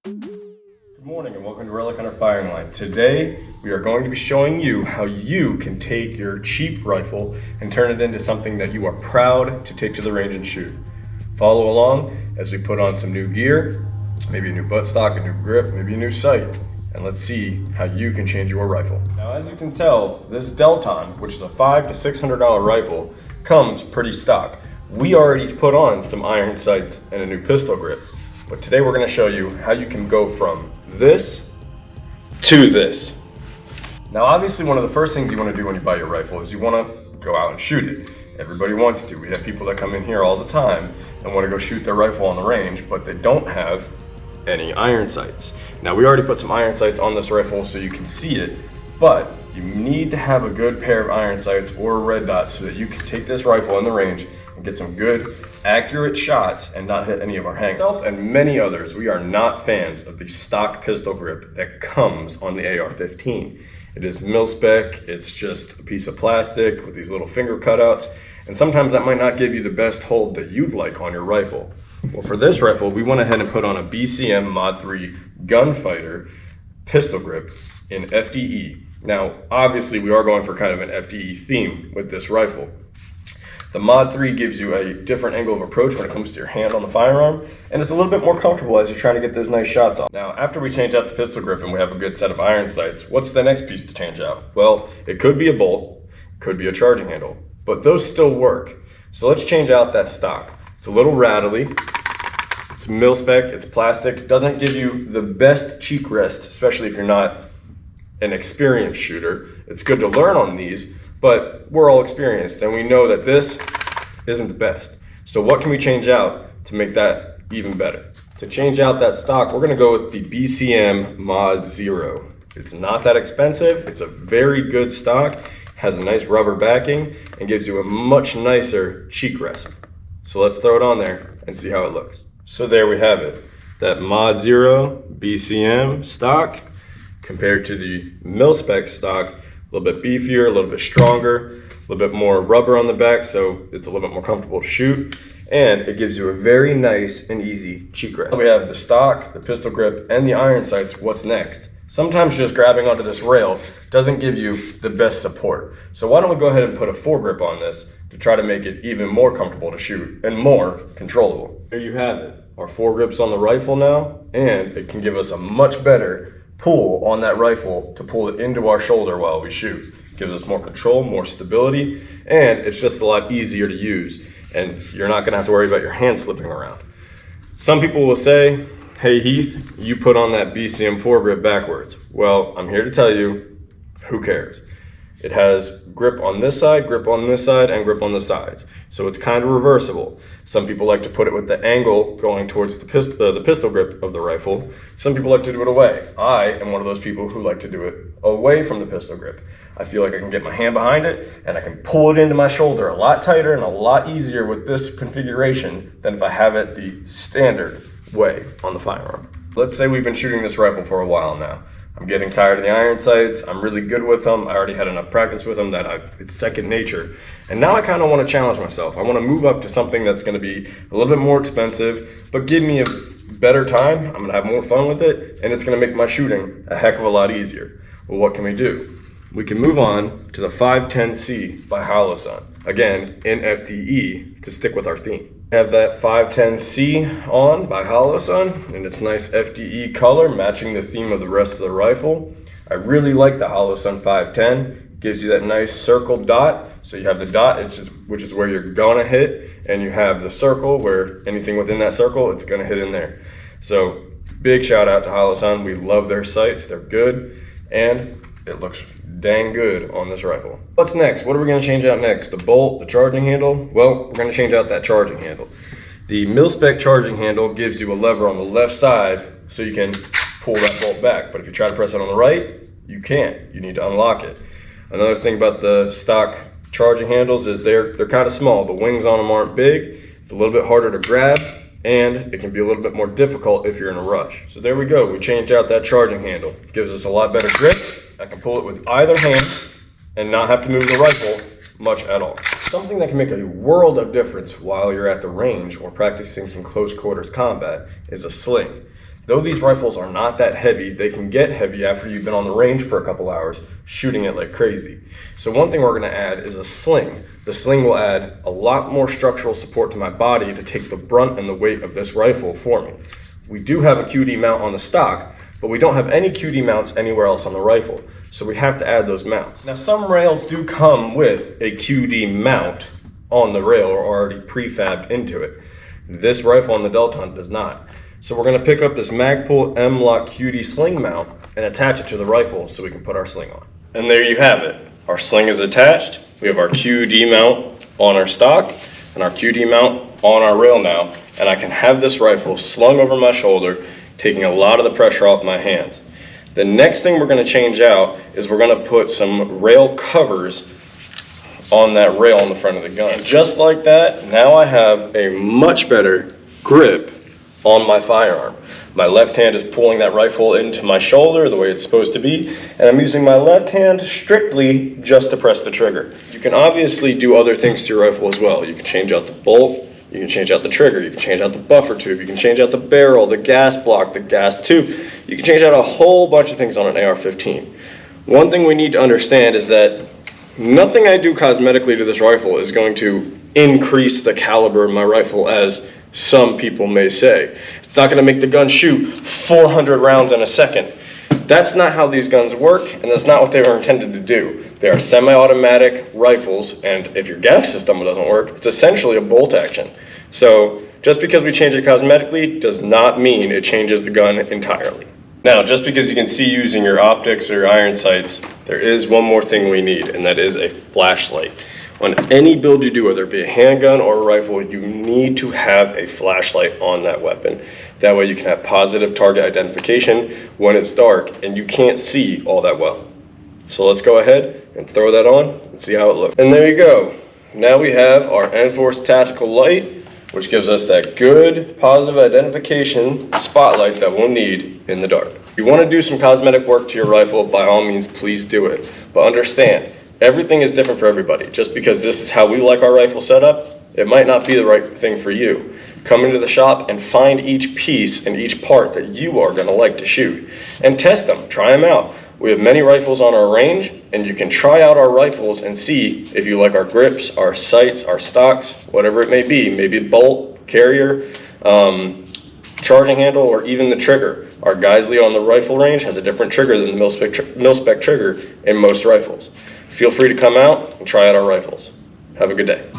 Good morning and welcome to Relic Hunter Firing Line. Today we are going to be showing you how you can take your cheap rifle and turn it into something that you are proud to take to the range and shoot. Follow along as we put on some new gear, maybe a new buttstock, a new grip, maybe a new sight, and let's see how you can change your rifle. Now, as you can tell, this Delton, which is a $500 to $600 rifle, comes pretty stock. We already put on some iron sights and a new pistol grip, but today we're going to show you how you can go from this to this. Now, obviously, one of the first things you want to do when you buy your rifle is you want to go out and shoot it. Everybody wants to. We have people that come in here all the time and want to go shoot their rifle on the range, but they don't have any iron sights. Now, we already put some iron sights on this rifle so you can see it, but you need to have a good pair of iron sights or red dots so that you can take this rifle in the range and get some good, accurate shots and not hit any of our hang. Myself and many others, we are not fans of the stock pistol grip that comes on the AR-15. It is mil-spec, it's just a piece of plastic with these little finger cutouts, and sometimes that might not give you the best hold that you'd like on your rifle. Well, for this rifle, we went ahead and put on a BCM Mod 3 Gunfighter pistol grip in FDE. Now, obviously, we are going for kind of an FDE theme with this rifle. The Mod 3 gives you a different angle of approach when it comes to your hand on the firearm, and it's a little bit more comfortable as you're trying to get those nice shots off. Now, after we change out the pistol grip and we have a good set of iron sights, what's the next piece to change out? Well, it could be a bolt, could be a charging handle, but those still work. So let's change out that stock. It's a little rattly, it's mil-spec, it's plastic, doesn't give you the best cheek rest, especially if you're not an experienced shooter. It's good to learn on these, but we're all experienced and we know that this isn't the best. So what can we change out to make that even better? To change out that stock, we're gonna go with the BCM Mod 0. It's not that expensive, it's a very good stock, has a nice rubber backing, and gives you a much nicer cheek rest. So let's throw it on there and see how it looks. So there we have it, that Mod 0 BCM stock compared to the mil-spec stock. A little bit beefier, a little bit stronger, a little bit more rubber on the back, so it's a little bit more comfortable to shoot, and it gives you a very nice and easy cheek rest. We have the stock, the pistol grip, and the iron sights. What's next? Sometimes just grabbing onto this rail doesn't give you the best support. So why don't we go ahead and put a foregrip on this to try to make it even more comfortable to shoot and more controllable. There you have it, our foregrips on the rifle now, and it can give us a much better pull on that rifle to pull it into our shoulder while we shoot. Gives us more control, more stability, and it's just a lot easier to use, and you're not gonna have to worry about your hand slipping around. Some people will say, hey Heath, you put on that BCM foregrip backwards. Well, I'm here to tell you, who cares? It has grip on this side, grip on this side, and grip on the sides. So it's kind of reversible. Some people like to put it with the angle going towards the pistol grip of the rifle. Some people like to do it away. I am one of those people who like to do it away from the pistol grip. I feel like I can get my hand behind it and I can pull it into my shoulder a lot tighter and a lot easier with this configuration than if I have it the standard way on the firearm. Let's say we've been shooting this rifle for a while now. I'm getting tired of the iron sights. I'm really good with them. I already had enough practice with them that it's second nature. And now I kind of want to challenge myself. I want to move up to something that's going to be a little bit more expensive, but give me a better time. I'm going to have more fun with it, and it's going to make my shooting a heck of a lot easier. Well, what can we do? We can move on to the 510C by Holosun. Again, in FDE to stick with our theme. Have that 510C on by Holosun in its nice FDE color, matching the theme of the rest of the rifle. I really like the Holosun 510. Gives you that nice circle dot. So you have the dot, which is where you're gonna hit, and you have the circle where anything within that circle, it's gonna hit in there. So big shout out to Holosun. We love their sights, they're good, and it looks dang good on this rifle. What's next? What are we going to change out next? The bolt, the charging handle? Well, we're going to change out that charging handle. The mil-spec charging handle gives you a lever on the left side so you can pull that bolt back. But if you try to press it on the right, you can't. You need to unlock it. Another thing about the stock charging handles is they're kind of small. The wings on them aren't big. It's a little bit harder to grab, and it can be a little bit more difficult if you're in a rush. So there we go. We changed out that charging handle. Gives us a lot better grip. I can pull it with either hand and not have to move the rifle much at all. Something that can make a world of difference while you're at the range or practicing some close quarters combat is a sling. Though these rifles are not that heavy, they can get heavy after you've been on the range for a couple hours shooting it like crazy. So one thing we're going to add is a sling. The sling will add a lot more structural support to my body to take the brunt and the weight of this rifle for me. We do have a QD mount on the stock, but we don't have any QD mounts anywhere else on the rifle, so we have to add those mounts. Now some rails do come with a QD mount on the rail or already prefabbed into it. This rifle on the Delton does not. So we're going to pick up this Magpul M-Lock QD sling mount and attach it to the rifle so we can put our sling on. And there you have it. Our sling is attached. We have our QD mount on our stock and our QD mount on our rail now. And I can have this rifle slung over my shoulder, taking a lot of the pressure off my hands. The next thing we're going to change out is we're going to put some rail covers on that rail on the front of the gun. And just like that, now I have a much better grip on my firearm. My left hand is pulling that rifle into my shoulder the way it's supposed to be, and I'm using my left hand strictly just to press the trigger. You can obviously do other things to your rifle as well. You can change out the bolt, you can change out the trigger, you can change out the buffer tube, you can change out the barrel, the gas block, the gas tube. You can change out a whole bunch of things on an AR-15. One thing we need to understand is that nothing I do cosmetically to this rifle is going to increase the caliber of my rifle as some people may say. It's not going to make the gun shoot 400 rounds in a second. That's not how these guns work, and that's not what they were intended to do. They are semi-automatic rifles, and if your gas system doesn't work, it's essentially a bolt action. So just because we change it cosmetically does not mean it changes the gun entirely. Now, just because you can see using your optics or your iron sights, there is one more thing we need, and that is a flashlight. On any build you do, whether it be a handgun or a rifle, you need to have a flashlight on that weapon. That way you can have positive target identification when it's dark and you can't see all that well. So let's go ahead and throw that on and see how it looks. And there you go. Now we have our Enforce Tactical Light, which gives us that good positive identification spotlight that we'll need in the dark. If you want to do some cosmetic work to your rifle, by all means, please do it. But understand, everything is different for everybody. Just because this is how we like our rifle set up, it might not be the right thing for you. Come into the shop and find each piece and each part that you are going to like to shoot. And test them, try them out. We have many rifles on our range, and you can try out our rifles and see if you like our grips, our sights, our stocks, whatever it may be. Maybe bolt, carrier, charging handle, or even the trigger. Our Geisley on the rifle range has a different trigger than the mil-spec trigger in most rifles. Feel free to come out and try out our rifles. Have a good day.